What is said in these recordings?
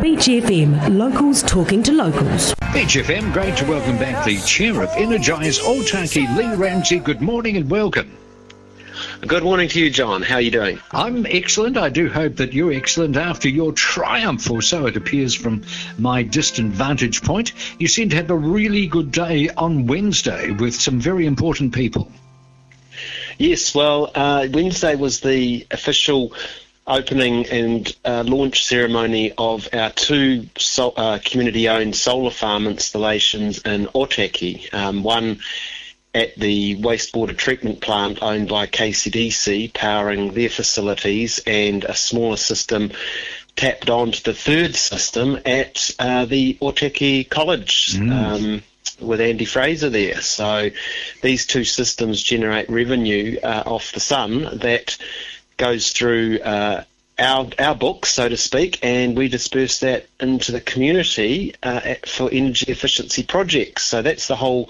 Beach FM, locals talking to locals. Beach FM, great to welcome back the Chair of Energize Otaki, Leigh Ramsey. Good morning and welcome. Good morning to you, John. How are you doing? I'm excellent. I do hope that you're excellent after your triumph, or so it appears from my distant vantage point. You seem to have a really good day on Wednesday with some very important people. Yes, well, Wednesday was the official opening and launch ceremony of our two community-owned solar farm installations in Otaki. One at the wastewater treatment plant owned by KCDC, powering their facilities, and a smaller system tapped onto the third system at the Otaki College with Andy Fraser there. So these two systems generate revenue off the sun that goes through our books, so to speak, and we disperse that into the community for energy efficiency projects. So that's the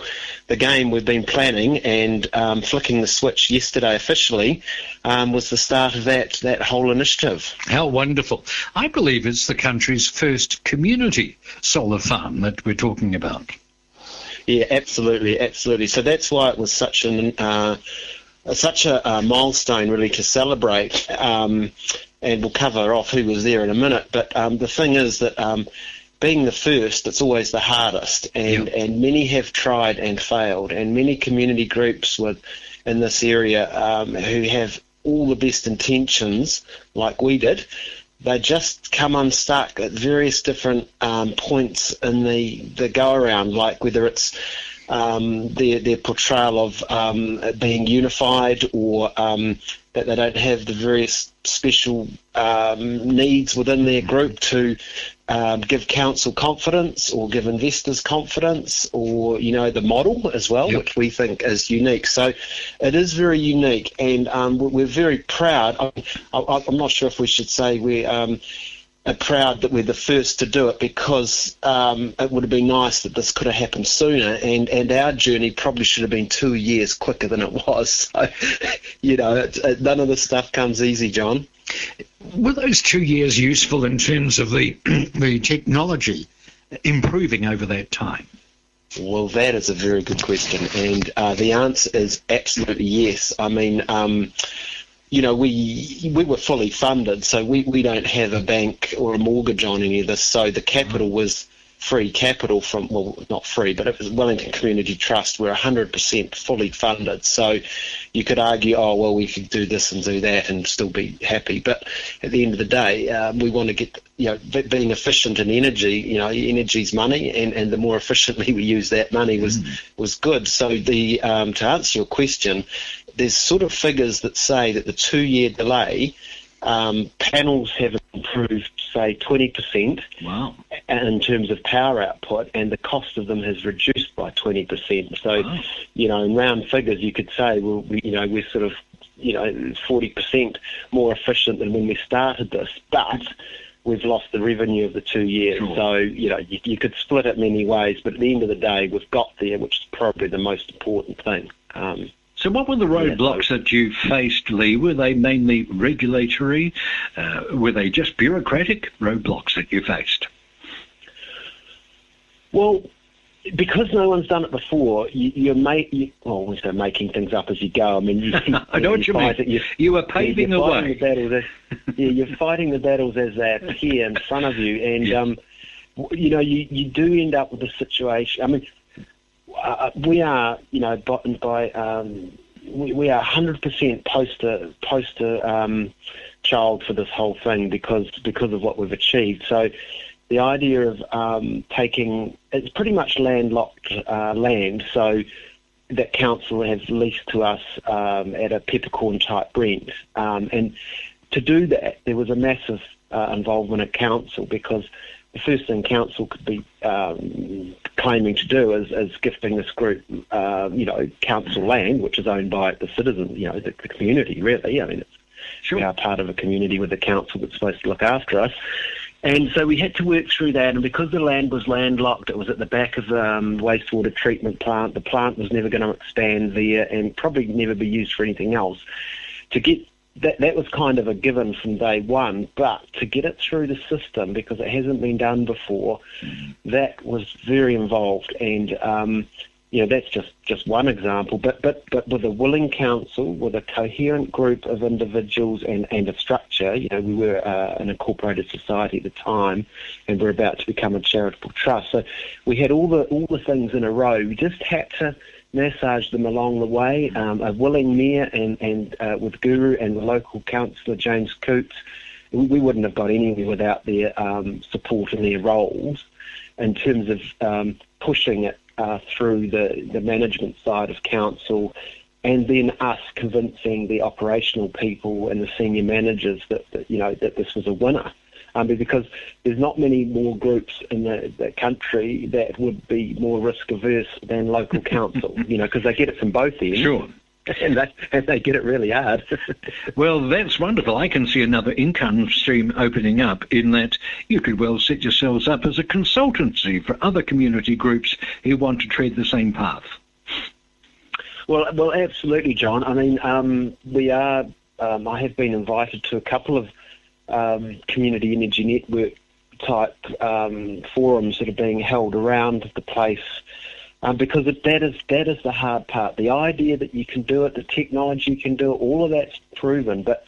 game we've been planning, and flicking the switch yesterday officially was the start of that whole initiative. How wonderful. I believe it's the country's first community solar farm that we're talking about. Yeah, absolutely. So that's why it was such a milestone, really, to celebrate. And we'll cover off who was there in a minute. But the thing is that being the first, it's always the hardest. And many have tried and failed. And many community groups in this area who have all the best intentions, like we did, they just come unstuck at various different points in the go-around, like whether it's their portrayal of being unified, or that they don't have the various special needs within their group to give council confidence or give investors confidence, or, the model as well, which we think is unique. So it is very unique, and we're very proud. I'm not sure if we should say we're proud that we're the first to do it, because it would have been nice that this could have happened sooner, and our journey probably should have been 2 years quicker than it was. So, none of this stuff comes easy, John. Were those 2 years useful in terms of the technology improving over that time? Well, that is a very good question, and the answer is absolutely yes. I mean, we were fully funded, so we don't have a bank or a mortgage on any of this. So the capital was free capital from, well, not free, but it was Wellington Community Trust. We're 100% fully funded. So you could argue, oh, well, we could do this and do that and still be happy. But at the end of the day, we want to get, being efficient in energy, energy's money, and the more efficiently we use that money was good. So to answer your question, there's sort of figures that say that the 2-year delay, panels have improved, say, 20%. Wow. In terms of power output, and the cost of them has reduced by 20%. So, in round figures, you could say, well, we're sort of, 40% more efficient than when we started this, but we've lost the revenue of the 2 years. Sure. So, you could split it many ways, but at the end of the day, we've got there, which is probably the most important thing. So what were the roadblocks that you faced, Leigh? Were they mainly regulatory? Were they just bureaucratic roadblocks that you faced? Well, because no one's done it before, we say making things up as you go. I mean, I know what you mean. You were paving the way. You're fighting the battles as they appear in front of you, and you do end up with a situation. I mean, we are, we are 100% poster child for this whole thing because of what we've achieved. So the idea of it's pretty much landlocked land, so that council has leased to us at a peppercorn type rent, and to do that there was a massive involvement at council, because the first thing council could be claiming to do is gifting this group, council land, which is owned by the citizens, the community, really. I mean, we are part of a community with a council that's supposed to look after us. And so we had to work through that, and because the land was landlocked, it was at the back of the wastewater treatment plant. The plant was never going to expand there and probably never be used for anything else. To get that was kind of a given from day one, but to get it through the system, because it hasn't been done before, that was very involved. And, that's just one example. But with a willing council, with a coherent group of individuals and a structure, we were an incorporated society at the time, and we're about to become a charitable trust. So we had all the things in a row. We just had to massage them along the way. A willing mayor and with Guru and the local councillor James Coots, we wouldn't have got anywhere without their support and their roles in terms of pushing it through the management side of council, and then us convincing the operational people and the senior managers that this was a winner. Because there's not many more groups in the country that would be more risk averse than local council, because they get it from both ends. Sure. And they get it really hard. Well, that's wonderful. I can see another income stream opening up in that you could well set yourselves up as a consultancy for other community groups who want to tread the same path. Well, absolutely, John. I mean, we are. I have been invited to a couple of community energy network type forums that are being held around the place, because that is the hard part. The idea that you can do it, the technology can do it, all of that's proven, but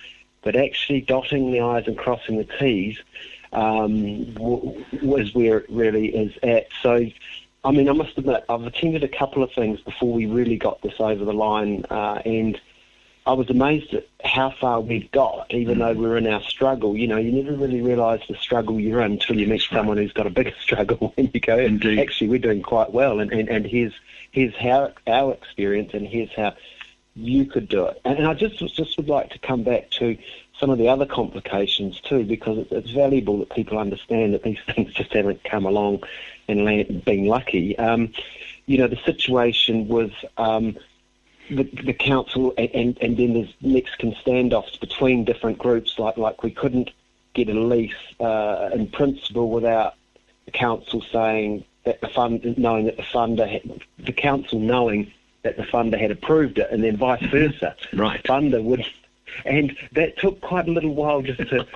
actually dotting the I's and crossing the T's was where it really is at. So, I mean, I must admit, I've attended a couple of things before we really got this over the line, and I was amazed at how far we'd got, even though we were in our struggle. You never really realise the struggle you're in until you meet someone who's got a bigger struggle, and you go, Indeed. Actually, we're doing quite well, and here's how our experience, and here's how you could do it. And I just would like to come back to some of the other complications too, because it's valuable that people understand that these things just haven't come along and been lucky. The situation with the council, and then there's Mexican standoffs between different groups, like we couldn't get a lease in principle without the council saying that the council knowing that the funder had approved it, and then vice versa. Right. The funder would, and that took quite a little while just to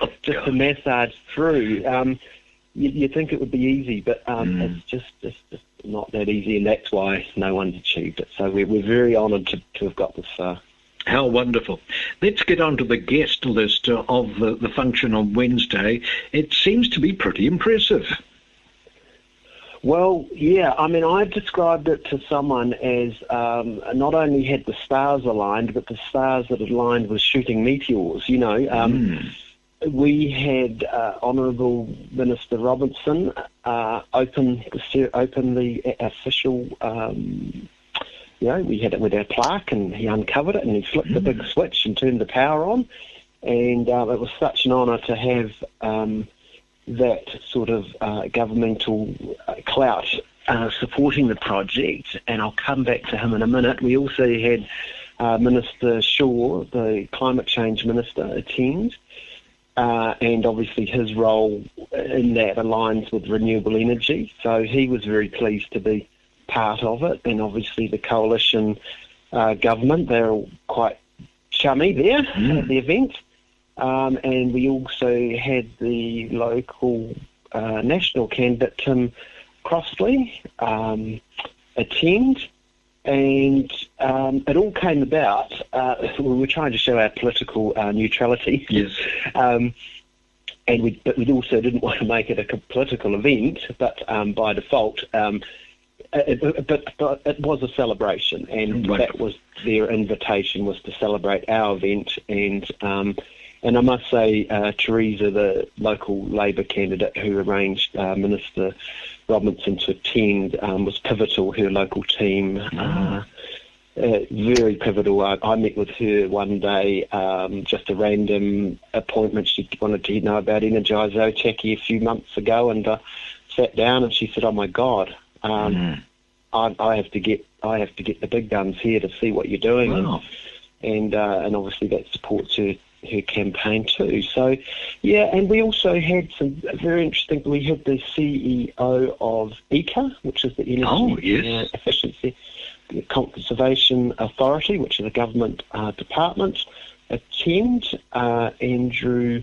massage through. You'd think it would be easy, but it's just not that easy, and that's why no one's achieved it. So we're very honoured to have got this far. How wonderful. Let's get on to the guest list of the function on Wednesday. It seems to be pretty impressive. Well, yeah, I mean, I described it to someone as not only had the stars aligned, but the stars that aligned was shooting meteors, We had Honourable Minister Robertson open the official, we had it with our plaque, and he uncovered it and he flipped the big switch and turned the power on. And it was such an honour to have that sort of governmental clout supporting the project, and I'll come back to him in a minute. We also had Minister Shaw, the Climate Change Minister, attend. And obviously his role in that aligns with renewable energy. So he was very pleased to be part of it. And obviously the coalition government, they're all quite chummy there at the event. And we also had the local national candidate, Tim Crossley, attend. And it all came about, we were trying to show our political neutrality. Yes. But we also didn't want to make it a political event, but by default, but it was a celebration, and that was their invitation, was to celebrate our event. And I must say, Teresa, the local Labour candidate who arranged Minister Robertson to attend, was pivotal. Her local team, very pivotal. I met with her one day, just a random appointment. She wanted to know about Energize Otaki a few months ago, and sat down and she said, "Oh my God, I have to get the big guns here to see what you're doing." Wow. And obviously that supports her campaign too. So, yeah, and we also had some very interesting. We had the CEO of ECA, which is the Energy Efficiency Conservation Authority, which is a government department, attend. Andrew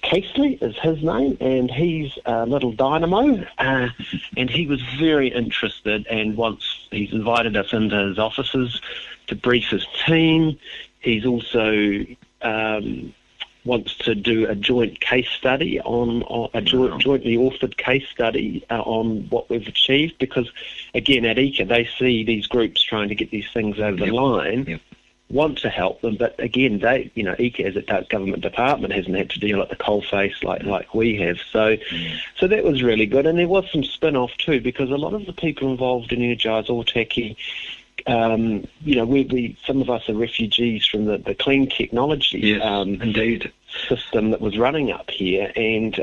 Casely is his name, and he's a little dynamo, and he was very interested, and once he's invited us into his offices to brief his team. He's also wants to do a joint case study jointly authored case study on what we've achieved, because again at ICA they see these groups trying to get these things over the line, want to help them, but again ICA as a government department hasn't had to deal at the coalface like we have, so that was really good. And there was some spin-off too, because a lot of the people involved in Energize Otaki, we some of us are refugees from the clean technology indeed system that was running up here, and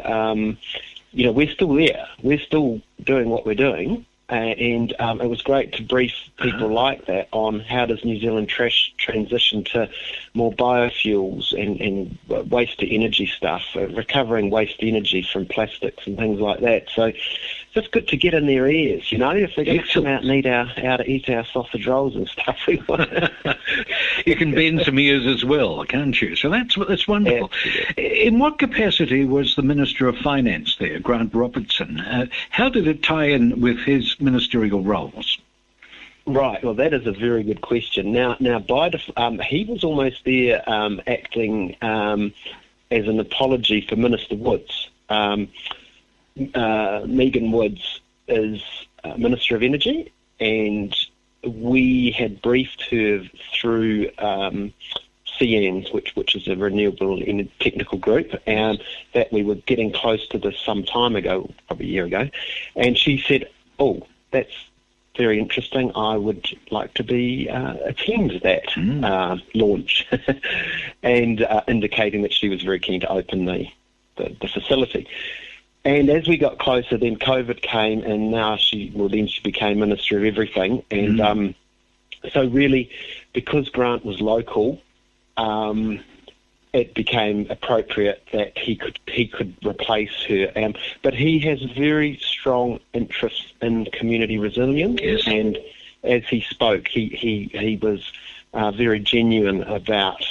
we're still there. We're still doing what we're doing, and it was great to brief people like that on how does New Zealand transition to more biofuels and waste to energy stuff, recovering waste energy from plastics and things like that. So it's good to get in their ears, if they're going to come out and eat our sausage rolls and stuff. You can bend some ears as well, can't you? So that's wonderful. Absolutely. In what capacity was the Minister of Finance there, Grant Robertson? How did it tie in with his ministerial roles? Right. Well, that is a very good question. Now, he was almost there acting as an apology for Minister Woods. Megan Woods is Minister of Energy, and we had briefed her through CNs, which is a renewable technical group, and that we were getting close to this some time ago, probably a year ago, and she said, "Oh, that's very interesting. I would like to attend that launch," and indicating that she was very keen to open the facility. And as we got closer, then COVID came, and now she became Minister of Everything. And so really, because Grant was local, it became appropriate that he could replace her. But he has very strong interest in community resilience, and as he spoke, he was very genuine about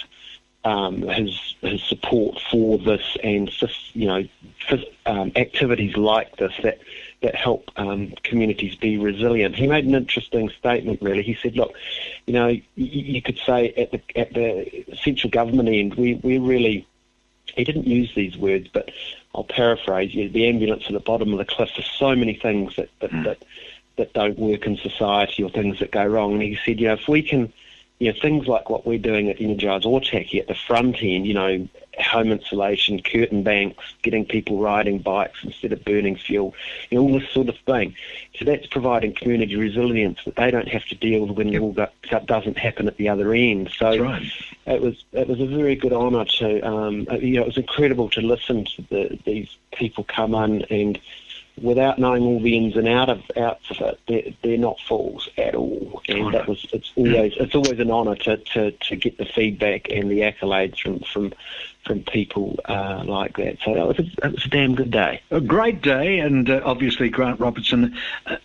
his support for this, and activities like this that help communities be resilient. He made an interesting statement, really. He said, look, you could say at the central government end, we really, he didn't use these words, but I'll paraphrase, the ambulance at the bottom of the cliff. There's so many things that don't work in society, or things that go wrong. And he said, if we can, things like what we're doing at Energize Otaki at the front end, home insulation, curtain banks, getting people riding bikes instead of burning fuel, all this sort of thing. So that's providing community resilience that they don't have to deal with when all that doesn't happen at the other end. So it was a very good honour to, it was incredible to listen to these people come in, and without knowing all the ins and outs of it, they're not fools at all. And it's always an honour to get the feedback and the accolades from people like that. So it was a damn good day. A great day, and obviously Grant Robertson,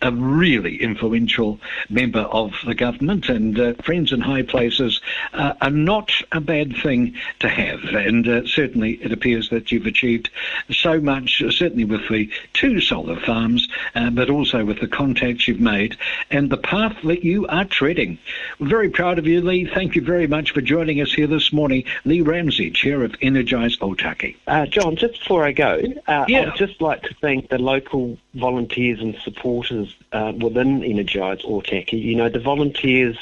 a really influential member of the government, and friends in high places are not a bad thing to have. And certainly it appears that you've achieved so much, certainly with the 2 solar farms, but also with the contacts you've made and the path that you are treading. We're very proud of you, Leigh. Thank you very much for joining us here this morning. Leigh Ramsey, Chair of Energize Otaki. John, just before I go, I'd just like to thank the local volunteers and supporters within Energize Otaki. The volunteers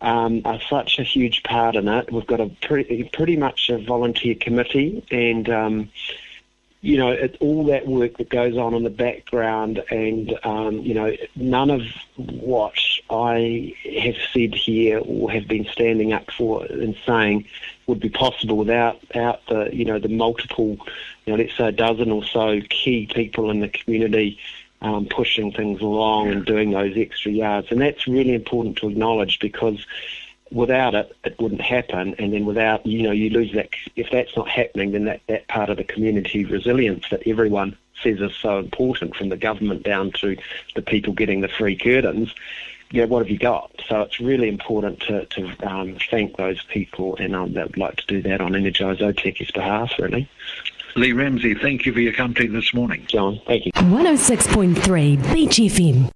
are such a huge part in it. We've got a pretty much a volunteer committee, and it's all that work that goes on in the background, and none of what I have said here or have been standing up for and saying would be possible without the multiple, let's say a dozen or so key people in the community pushing things along and doing those extra yards. And that's really important to acknowledge, because without it, it wouldn't happen. And then without, you lose that. If that's not happening, then that part of the community resilience that everyone says is so important, from the government down to the people getting the free curtains, what have you got? So it's really important to thank those people, and that would like to do that on Energize Otaki's behalf, really. Leigh Ramsey, thank you for your company this morning. John, thank you. 106.3 Beach FM.